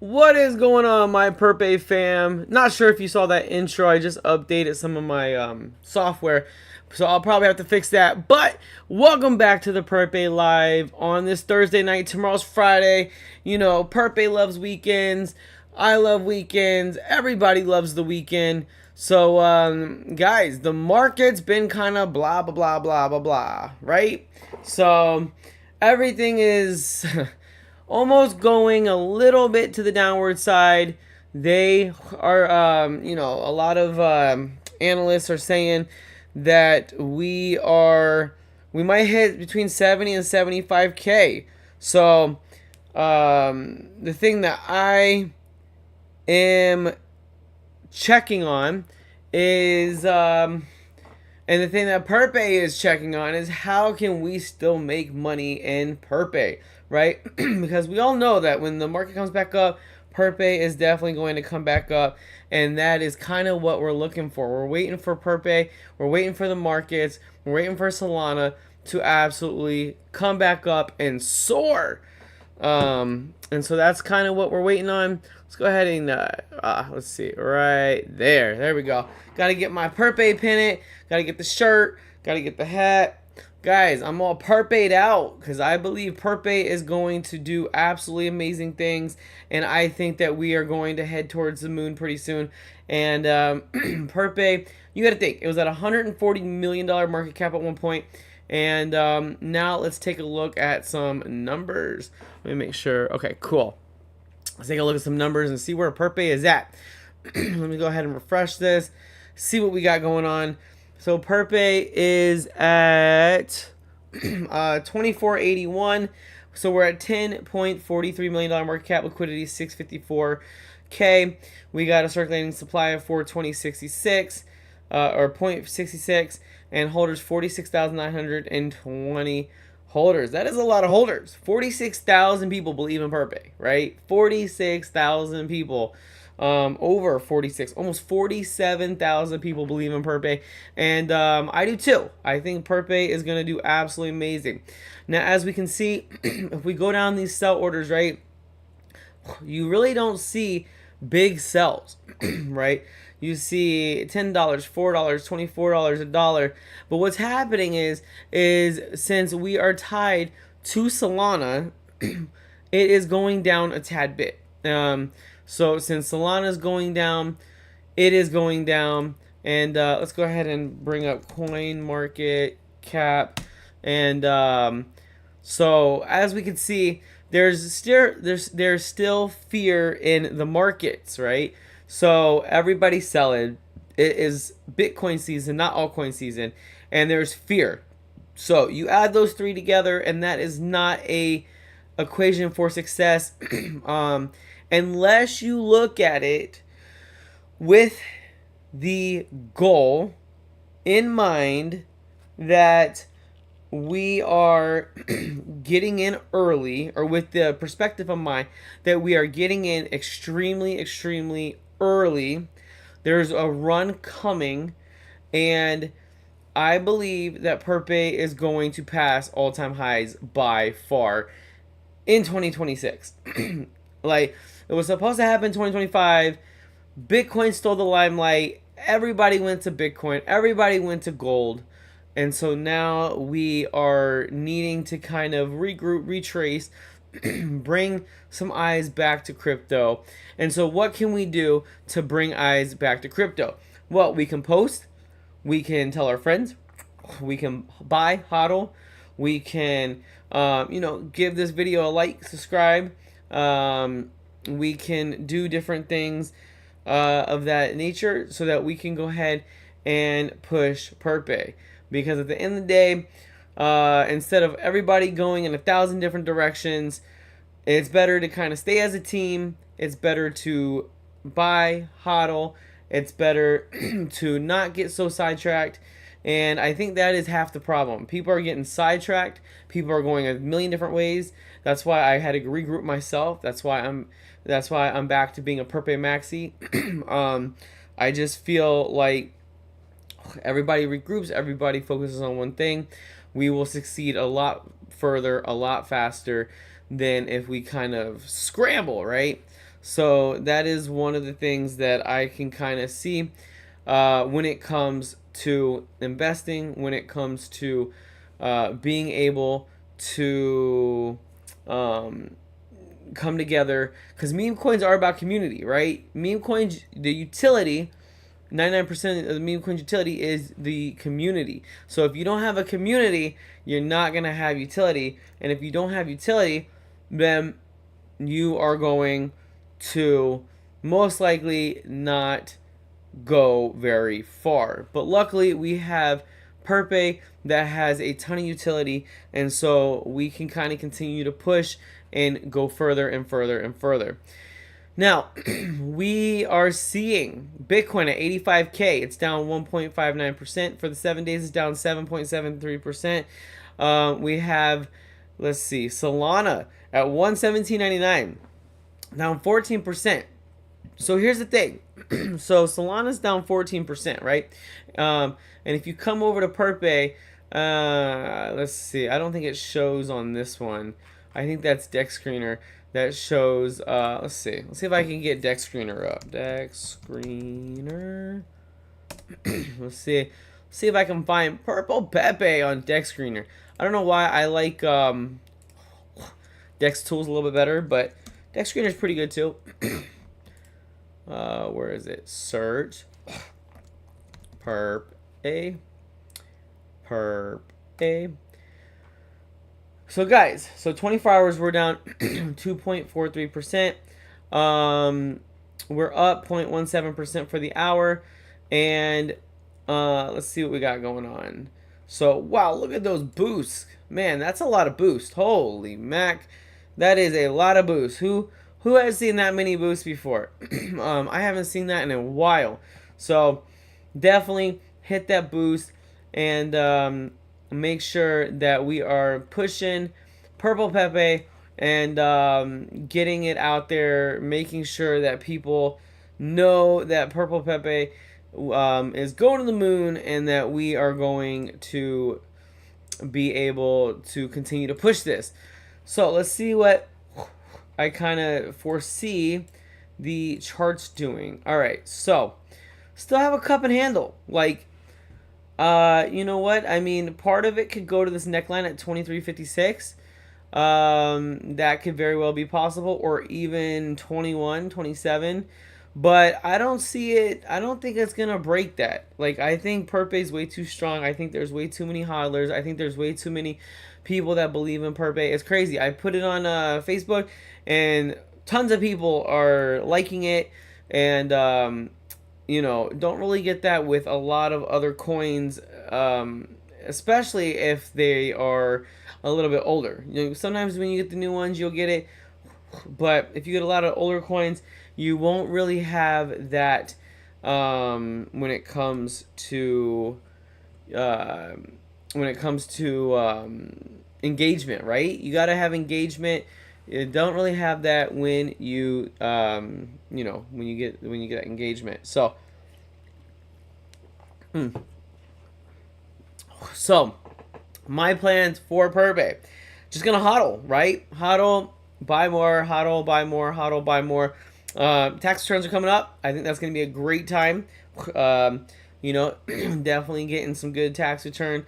What is going on, my Purpe fam? Not sure if you saw that intro. I just updated some of my software, so I'll probably have to fix that. But welcome back to the Purpe Live on this Thursday night. Tomorrow's Friday. You know, Purpe loves weekends. I love weekends. Everybody loves the weekend. So, guys, the market's been kind of blah, blah, blah, blah, blah, blah, right? So, everything is almost going a little bit to the downward side. They are, a lot of analysts are saying that we might hit between 70 and 75K. So, the thing that I am checking on is, and the thing that Purpe is checking on is how can we still make money in Purpe, right? Because we all know that when the market comes back up, Purpe is definitely going to come back up, and that is kind of what we're looking for. We're waiting for Purpe, we're waiting for the markets, we're waiting for Solana to absolutely come back up and soar. And so that's kind of what we're waiting on. Let's go ahead and let's see, right there. There we go. Got to get my Purpe pennant. Got to get the shirt. Got to get the hat. Guys, I'm all Purpe'd out because I believe Purpe is going to do absolutely amazing things, and I think that we are going to head towards the moon pretty soon. And Purpe, you got to think, it was at $140 million market cap at one point. And now let's take a look at some numbers. Let me make sure. Okay, cool. Let's take a look at some numbers and see where Purpe is at. Let me go ahead and refresh this. See what we got going on. So Purpe is at 2481. So we're at $10.43 million market cap, liquidity 654K. We got a circulating supply of 420.66 or 0.66, and holders 46,920 holders. That is a lot of holders. 46,000 people believe in Purpe, right? 46,000 people. Over 46, almost 47,000 people believe in Purpe, and I do too. I think Purpe is going to do absolutely amazing. Now, as we can see, if we go down these sell orders, right, you really don't see big sells, right? You see $10, $4, $24, a dollar. But what's happening is since we are tied to Solana, it is going down a tad bit. So since Solana is going down, it is going down. And let's go ahead and bring up coin market cap. And so as we can see, there's still fear in the markets, right? So everybody's selling. It is Bitcoin season, not altcoin season, and there's fear. So you add those three together, and that is not a equation for success, unless you look at it with the goal in mind that we are getting in early, or with the perspective of mind that we are getting in extremely early. There's a run coming, and I believe that Purpe is going to pass all-time highs by far in 2026. Like, it was supposed to happen in 2025. Bitcoin stole the limelight. Everybody went to Bitcoin. Everybody went to gold. And so now we are needing to kind of regroup, retrace, bring some eyes back to crypto. And so what can we do to bring eyes back to crypto? Well, we can post, we can tell our friends, we can buy, hodl, we can, give this video a like, subscribe. We can do different things of that nature so that we can go ahead and push Purpe. Because at the end of the day, instead of everybody going in 1,000 different directions, it's better to kind of stay as a team. It's better to buy, hodl. It's better to not get so sidetracked. And I think that is half the problem. People are getting sidetracked. People are going a million different ways. That's why I had to regroup myself. That's why I'm back to being a Purpe Maxi. I just feel like everybody regroups, everybody focuses on one thing, we will succeed a lot further, a lot faster than if we kind of scramble, right? So that is one of the things that I can kind of see when it comes to investing, when it comes to being able to um, come together, because meme coins are about community, right? Meme coins, the utility, 99% of the meme coins utility is the community. So if you don't have a community, you're not going to have utility. And if you don't have utility, then you are going to most likely not go very far. But luckily, we have Purpe that has a ton of utility, and so we can kind of continue to push and go further and further and further. Now, we are seeing Bitcoin at 85K. It's down 1.59%. For the 7 days, it's down 7.73%. We have, let's see, Solana at 117.99, down 14%. So here's the thing. So Solana's down 14%, right? And if you come over to Purpe, let's see. I don't think it shows on this one. I think that's Dex Screener that shows. Let's see. Let's see if I can get Dex Screener up. Dex Screener. Let's see. Let's see if I can find Purple Pepe on Dex Screener. I don't know why I like Dex Tools a little bit better, but Dex Screener is pretty good too. Where is it? Search. Perp A. Perp A. So guys, so 24 hours we're down 2.43%. We're up 0.17% for the hour, and let's see what we got going on. So wow, look at those boosts, man. That's a lot of boost. Holy mac, that is a lot of boost. Who has seen that many boosts before? I haven't seen that in a while. So definitely hit that boost and make sure that we are pushing Purple Pepe and getting it out there, making sure that people know that Purple Pepe is going to the moon and that we are going to be able to continue to push this. So let's see what I kind of foresee the charts doing. All right, so still have a cup and handle. Like, you know what? I mean, part of it could go to this neckline at 23.56. That could very well be possible, or even 21, 27. But I don't see it. I don't think it's gonna break that. Like, I think Purpe is way too strong. I think there's way too many hodlers. I think there's way too many people that believe in Purpe. It's crazy. I put it on Facebook, and tons of people are liking it, and you know, don't really get that with a lot of other coins, especially if they are a little bit older. You know, sometimes when you get the new ones, you'll get it, but if you get a lot of older coins, you won't really have that when it comes to engagement, right? You got to have engagement. You don't really have that when you you know, when you get that engagement. So so my plans for Purpe, just gonna hodl, right? Hodl, buy more, hodl, buy more, hodl, buy more. Tax returns are coming up. I think that's gonna be a great time. You know, definitely getting some good tax return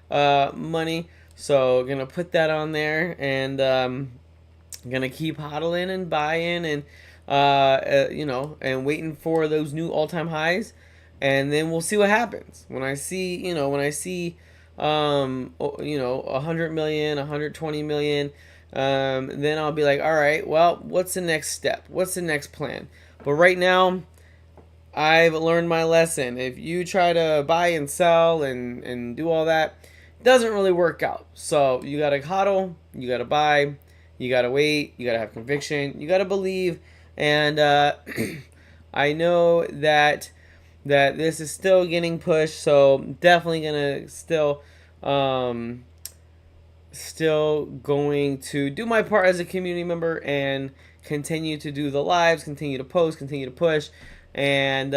money. So gonna put that on there, and gonna keep hodling and buying and you know, and waiting for those new all-time highs, and then we'll see what happens. When I see, you know, you know, 100 million, 120 million, then I'll be like, all right, well, what's the next step? What's the next plan? But right now, I've learned my lesson. If you try to buy and sell and do all that, it doesn't really work out. So you gotta hodl, you gotta buy, you gotta wait, you gotta have conviction, you gotta believe, and I know that this is still getting pushed, so definitely gonna still going to do my part as a community member and continue to do the lives, continue to post, continue to push, and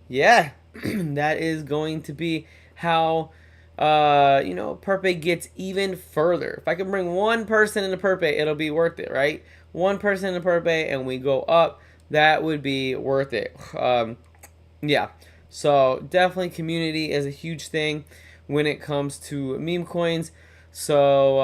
yeah, that is going to be how Purpe gets even further. If I can bring one person into Purpe, it'll be worth it, right? One person into Purpe and we go up, that would be worth it. Yeah. So definitely community is a huge thing when it comes to meme coins. So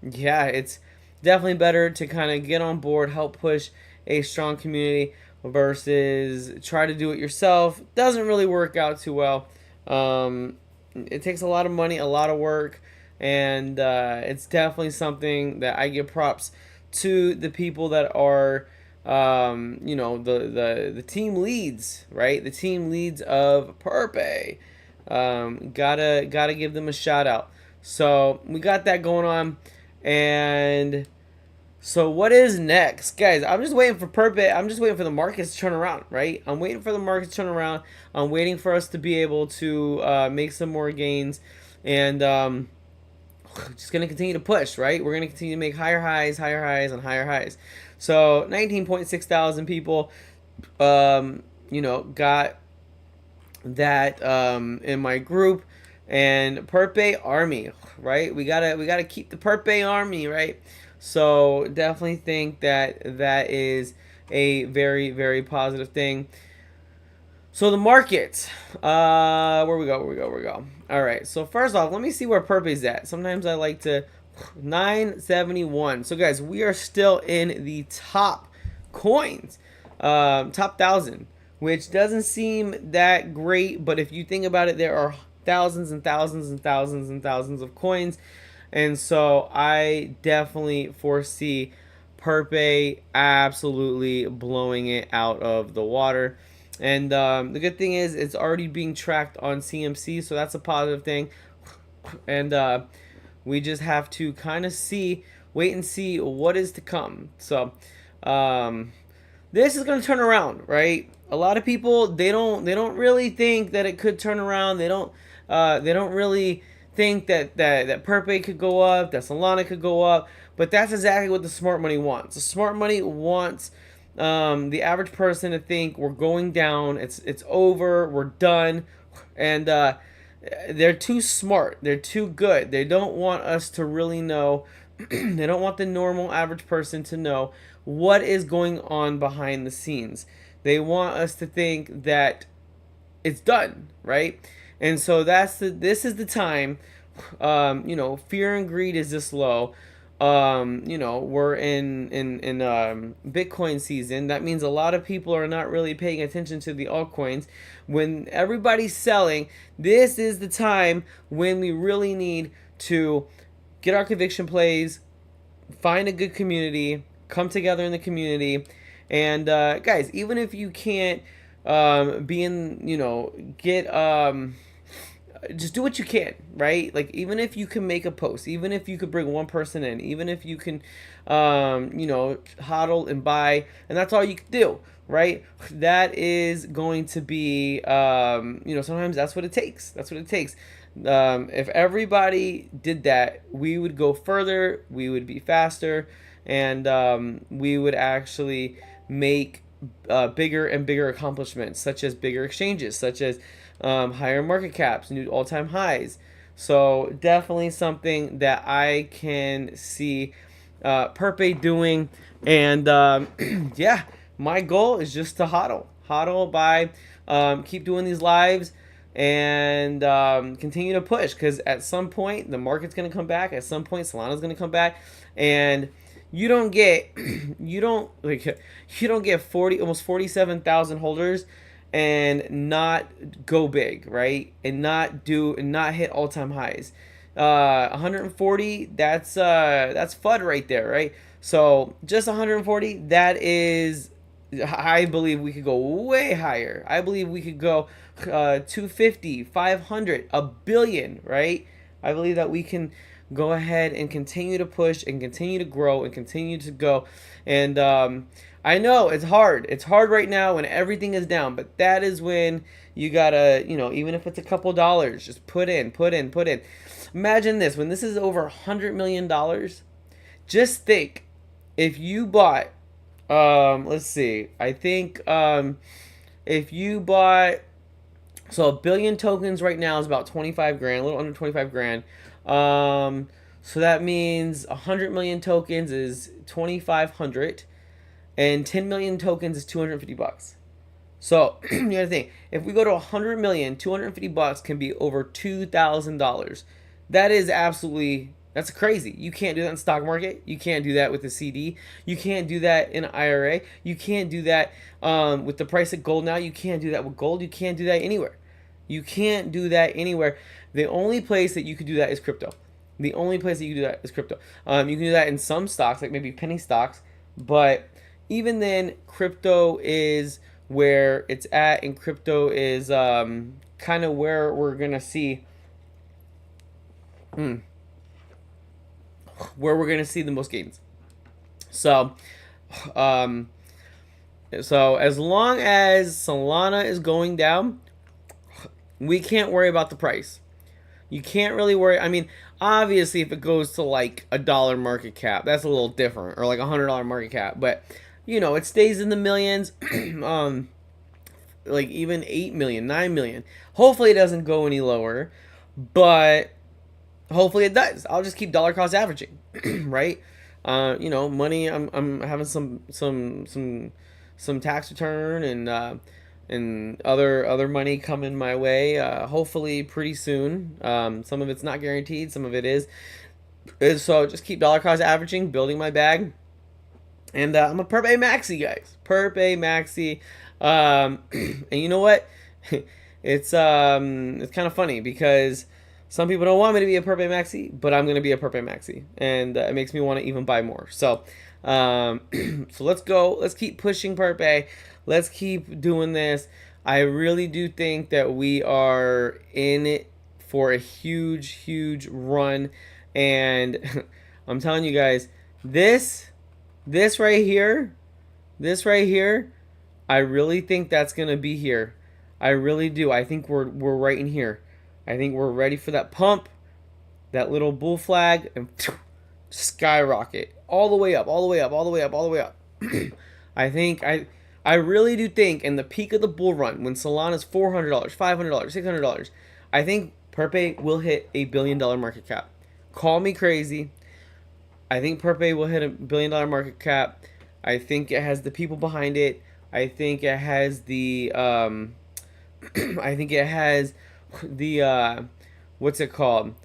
yeah, it's definitely better to kind of get on board, help push a strong community versus try to do it yourself. Doesn't really work out too well. It takes a lot of money, a lot of work, and it's definitely something that I give props to the people that are the team leads, right? The team leads of Purpe. Gotta give them a shout out. So we got that going on, and so what is next, guys? I'm just waiting for Purpe. I'm just waiting for the markets to turn around, right? I'm waiting for the markets to turn around. I'm waiting for us to be able to make some more gains, and just gonna continue to push, right? We're gonna continue to make higher highs, and higher highs. So 19.6 thousand people, got that in my group, and Purpe Army, right? We gotta keep the Purpe Army, right? So definitely think that that is a very, very positive thing. So the market, where we go. All right. So first off, let me see where Purpe's at. Sometimes I like to 971. So guys, we are still in the top coins, top 1,000, which doesn't seem that great. But if you think about it, there are thousands and thousands and thousands and thousands of coins, and so I definitely foresee Purpe absolutely blowing it out of the water. And the good thing is it's already being tracked on CMC, so that's a positive thing. And we just have to kind of wait and see what is to come. So this is going to turn around, right? A lot of people, they don't really think that it could turn around. They don't really think that Purpe could go up, that Solana could go up, but that's exactly what the smart money wants. The smart money wants the average person to think we're going down, it's over, we're done, and they're too smart, they're too good. They don't want us to really know. They don't want the normal average person to know what is going on behind the scenes. They want us to think that it's done, right? And so this is the time. Fear and greed is this low. We're in Bitcoin season. That means a lot of people are not really paying attention to the altcoins. When everybody's selling, this is the time when we really need to get our conviction plays, find a good community, come together in the community, and guys, even if you can't just do what you can, right? Like, even if you can make a post, even if you could bring one person in, even if you can hodl and buy, and that's all you can do, right? That is going to be sometimes that's what it takes. If everybody did that, we would go further, we would be faster, and we would actually make bigger and bigger accomplishments, such as bigger exchanges, such as higher market caps, new all-time highs. So definitely something that I can see Purpe doing. And yeah, my goal is just to hodl by keep doing these lives and continue to push, because at some point the market's going to come back. At some point Solana's going to come back, and you don't get 40, almost 47,000 holders and not go big, right? And not hit all-time highs. 140, that's FUD right there, right? So just 140, that is, I believe we could go way higher. I believe we could go 250, 500, a billion, right? I believe that we can go ahead and continue to push and continue to grow and continue to go. And I know it's hard. It's hard right now when everything is down, but that is when you gotta, even if it's a couple dollars, just put in. Imagine this, when this is over $100 million, just think, if you bought, let's see, I think if you bought So a billion tokens right now is about 25 grand, a little under 25 grand. Um, so that means 100 million tokens is 2,500, and 10 million tokens is 250 bucks. So you gotta think, if we go to 100 million, 250 bucks can be over $2,000. That is absolutely, that's crazy. You can't do that in the stock market. You can't do that with a CD. You can't do that in an IRA. You can't do that with the price of gold now. You can't do that with gold. You can't do that anywhere. You can't do that anywhere. The only place that you could do that is crypto. The only place that you can do that is crypto. You can do that in some stocks, like maybe penny stocks, but even then, crypto is where it's at, and crypto is kind of where we're gonna see, where we're gonna see the most gains. So, um, so as long as Solana is going down, we can't worry about the price. You can't really worry. I mean, obviously, if it goes to like $1 market cap, that's a little different, or like $100 market cap. But it stays in the millions. Like even 8 million, 9 million. Hopefully, it doesn't go any lower, but hopefully it does. I'll just keep dollar cost averaging, right? Money. I'm having some tax return and other money coming my way. Hopefully pretty soon. Some of it's not guaranteed. Some of it is. So just keep dollar cost averaging, building my bag. And I'm a Purpe Maxi, guys. Purpe Maxi. And you know what? It's kind of funny because some people don't want me to be a Purpe Maxi, but I'm gonna be a Purpe Maxi, and it makes me want to even buy more. So, so let's go. Let's keep pushing Purpe. Let's keep doing this. I really do think that we are in it for a huge, huge run, and I'm telling you guys, this right here, I really think that's gonna be here. I really do. I think we're right in here. I think we're ready for that pump, that little bull flag, and skyrocket all the way up, all the way up, all the way up, all the way up. I really do think in the peak of the bull run, when Solana's $400, $500, $600, I think Purpe will hit $1 billion market cap. Call me crazy. I think Purpe will hit $1 billion market cap. I think it has the people behind it. I think it has the I think it has the what's it called?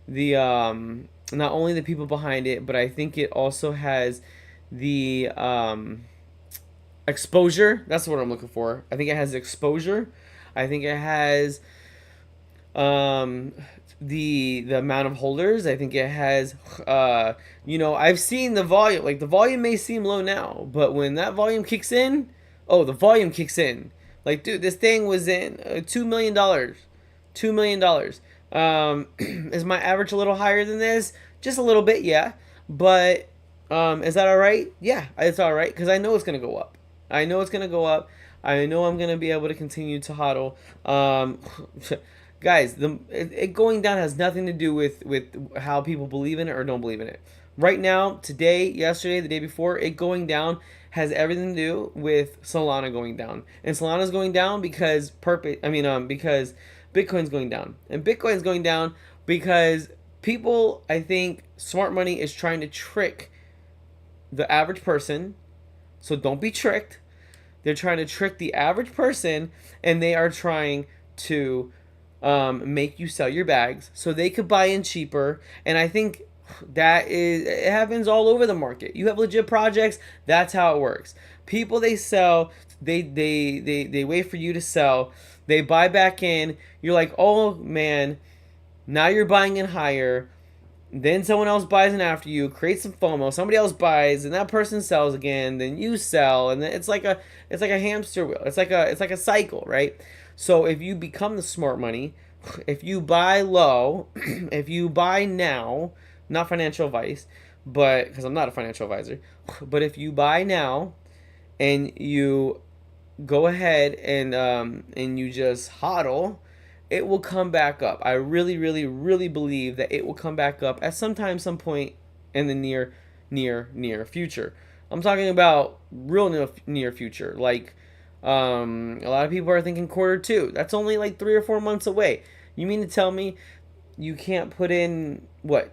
The not only the people behind it, but I think it also has the exposure. That's what I'm looking for. I think it has exposure. I think it has the amount of holders. I think it has I've seen the volume. Like the volume may seem low now, but when that volume kicks in, the volume kicks in. Like, dude, this thing was in $2 million. $2 million. Is my average a little higher than this? Just a little bit, yeah. But is that all right? Yeah, it's all right because I know it's gonna go up. I know it's gonna go up. I know I'm gonna be able to continue to hodl. Guys, it going down has nothing to do with how people believe in it or don't believe in it. Right now, today, yesterday, the day before, it going down has everything to do with Solana going down. And Solana's going down because because Bitcoin's going down. And Bitcoin's going down because people, I think, smart money is trying to trick the average person. So don't be tricked. They're trying to trick the average person, and they are trying to make you sell your bags so they could buy in cheaper. And I think it happens all over the market. You have legit projects, that's how it works. People, they sell, they wait for you to sell, they buy back in, you're like, oh man, now you're buying in higher, then someone else buys in after you, creates some FOMO, somebody else buys, and that person sells again, then you sell, and then it's like a hamster wheel. It's like a cycle, right? So if you become the smart money, if you buy low, if you buy now, not financial advice, but because I'm not a financial advisor, but if you buy now and you go ahead and you just hodl, it will come back up. I really, really, really believe that it will come back up at some point in the near future. I'm talking about real near future, like A lot of people are thinking quarter 2. That's only like 3 or 4 months away. You mean to tell me you can't put in what,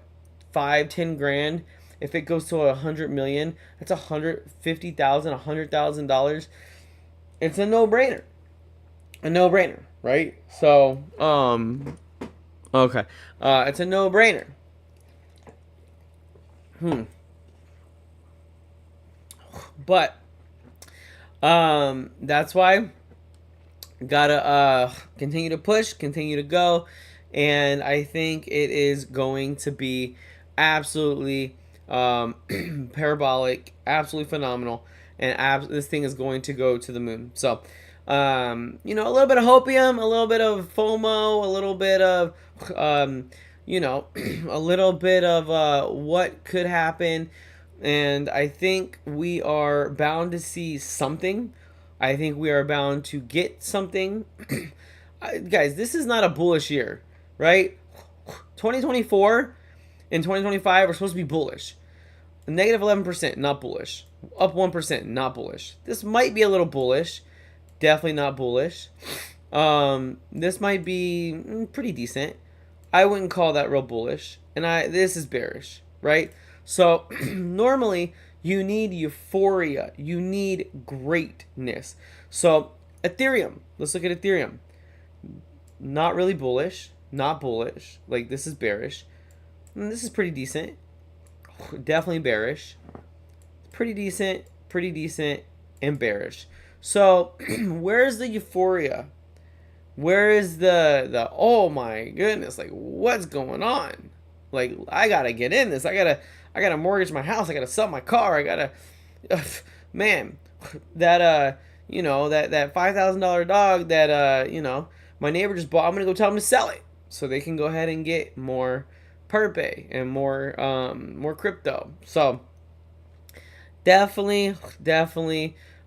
5, 10 grand? If it goes to 100 million, that's 150,000, $100,000. It's a no-brainer. A no-brainer, right? So, okay, it's a no-brainer. But that's why gotta continue to push, continue to go, and I think it is going to be absolutely parabolic, absolutely phenomenal, and this thing is going to go to the moon. So, you know, a little bit of hopium, a little bit of FOMO, a little bit of, you know, a little bit of what could happen. And I think we are bound to see something. I think we are bound to get something. Guys, this is not a bullish year, right? 2024 and 2025 are supposed to be bullish. Negative 11%, not bullish. Up 1%, not bullish. This might be a little bullish. Definitely not bullish. This might be pretty decent. I wouldn't call that real bullish. And this is bearish, right? So normally you need euphoria. You need greatness. So Ethereum. Let's look at Ethereum. Not really bullish. Not bullish. Like, this is bearish. And this is pretty decent. Definitely bearish. Pretty decent, and bearish. So where's the euphoria? Where is the oh my goodness, like, what's going on? Like, I gotta get in this. I gotta mortgage my house. I gotta sell my car. I gotta, man, that you know, that $5,000 dog that you know, my neighbor just bought. I'm gonna go tell him to sell it so they can go ahead and get more Purpe and more crypto. So definitely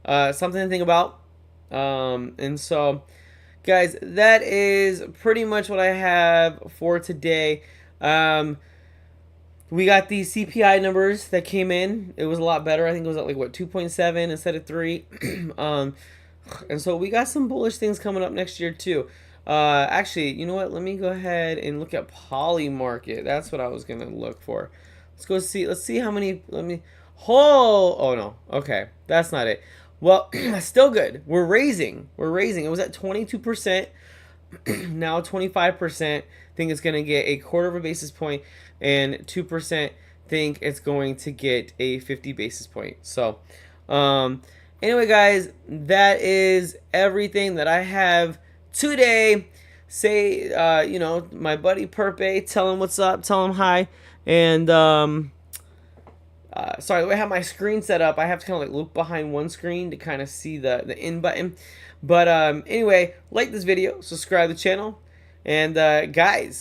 something to think about. And so, guys, that is pretty much what I have for today. We got these CPI numbers that came in. It was a lot better. I think it was at like, what, 2.7 instead of 3. And so we got some bullish things coming up next year too. Actually, you know what? Let me go ahead and look at Poly Market. That's what I was gonna look for. Let's go see. Let's see how many. Oh no. Okay, that's not it. Well, still good. We're raising. It was at 22%. Now 25%. Think it's gonna get a quarter of a basis point, and 2% think it's going to get a 50 basis point. So, anyway, guys, that is everything that I have today. Say, you know, my buddy Purpe, tell him what's up, tell him hi, and sorry, the way I have my screen set up, I have to kind of like look behind one screen to kind of see the in button. But anyway, like this video, subscribe to the channel, and guys,